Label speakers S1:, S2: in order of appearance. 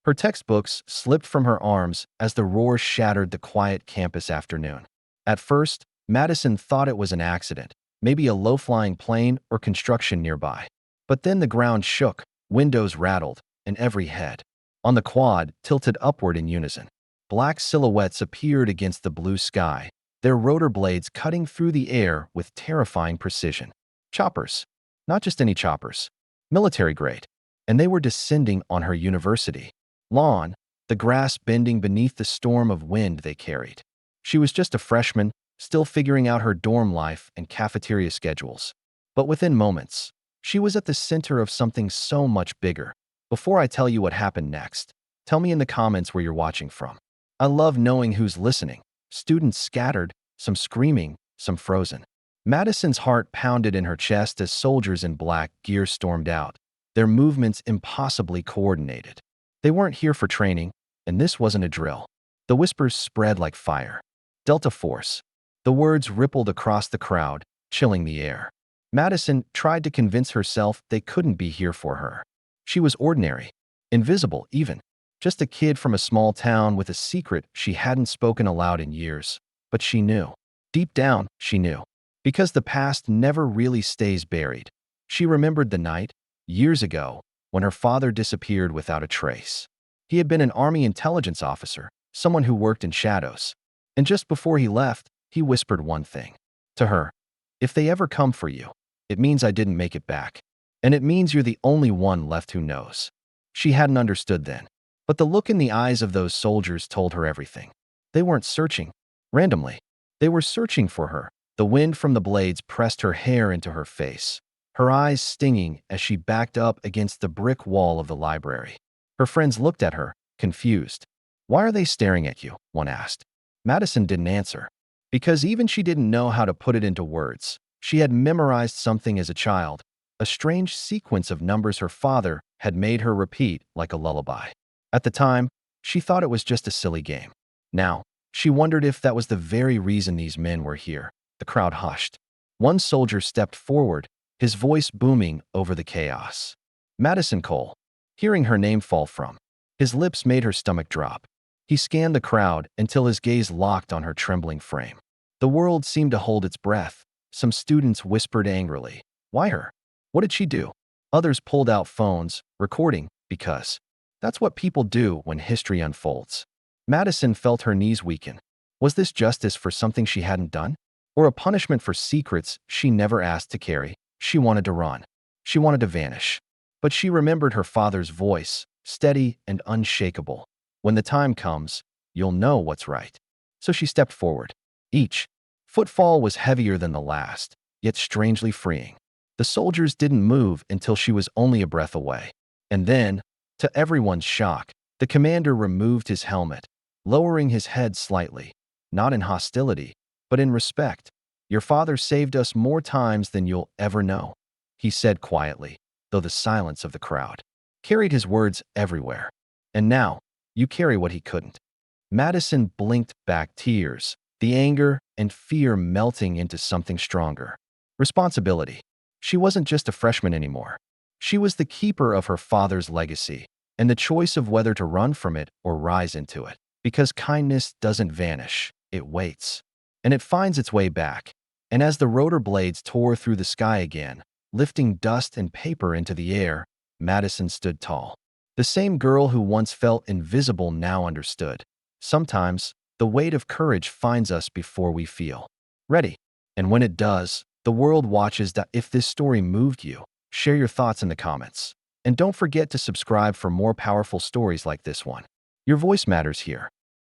S1: Her textbooks slipped from her arms as the roar shattered the quiet campus afternoon. At first, Madison thought it was an accident, maybe a low-flying plane or construction nearby. But then the ground shook, windows rattled, and every head on the quad tilted upward in unison. Black silhouettes appeared against the blue sky, their rotor blades cutting through the air with terrifying precision. Choppers. Not just any choppers. Military grade. And they were descending on her university lawn, the grass bending beneath the storm of wind they carried. She was just a freshman, still figuring out her dorm life and cafeteria schedules. But within moments, she was at the center of something so much bigger. Before I tell you what happened next, tell me in the comments where you're watching from. I love knowing who's listening. Students scattered, some screaming, some frozen. Madison's heart pounded in her chest as soldiers in black gear stormed out, their movements impossibly coordinated. They weren't here for training, and this wasn't a drill. The whispers spread like fire. Delta Force. The words rippled across the crowd, chilling the air. Madison tried to convince herself they couldn't be here for her. She was ordinary, invisible even, just a kid from a small town with a secret she hadn't spoken aloud in years. But she knew. Deep down, she knew. Because the past never really stays buried. She remembered the night, years ago, when her father disappeared without a trace. He had been an Army intelligence officer, someone who worked in shadows. And just before he left, he whispered one thing to her. If they ever come for you, it means I didn't make it back. And it means you're the only one left who knows. She hadn't understood then. But the look in the eyes of those soldiers told her everything. They weren't searching randomly. They were searching for her. The wind from the blades pressed her hair into her face, her eyes stinging as she backed up against the brick wall of the library. Her friends looked at her, confused. Why are they staring at you? One asked. Madison didn't answer. Because even she didn't know how to put it into words. She had memorized something as a child, a strange sequence of numbers her father had made her repeat like a lullaby. At the time, she thought it was just a silly game. Now, she wondered if that was the very reason these men were here. The crowd hushed. One soldier stepped forward, his voice booming over the chaos. Madison Cole. Hearing her name fall from his lips made her stomach drop. He scanned the crowd until his gaze locked on her trembling frame. The world seemed to hold its breath. Some students whispered angrily. Why her? What did she do? Others pulled out phones, recording, because that's what people do when history unfolds. Madison felt her knees weaken. Was this justice for something she hadn't done? Or a punishment for secrets she never asked to carry? She wanted to run. She wanted to vanish. But she remembered her father's voice, steady and unshakable. When the time comes, you'll know what's right. So she stepped forward. Each footfall was heavier than the last, yet strangely freeing. The soldiers didn't move until she was only a breath away. And then, to everyone's shock, the commander removed his helmet, lowering his head slightly, not in hostility, but in respect. Your father saved us more times than you'll ever know, he said quietly, though the silence of the crowd carried his words everywhere. And now, you carry what he couldn't. Madison blinked back tears, the anger and fear melting into something stronger. Responsibility. She wasn't just a freshman anymore. She was the keeper of her father's legacy, and the choice of whether to run from it or rise into it. Because kindness doesn't vanish, it waits. And it finds its way back. And as the rotor blades tore through the sky again, lifting dust and paper into the air, Madison stood tall. The same girl who once felt invisible now understood. Sometimes, the weight of courage finds us before we feel ready. And when it does, the world watches. That if this story moved you, share your thoughts in the comments. And don't forget to subscribe for more powerful stories like this one. Your voice matters here.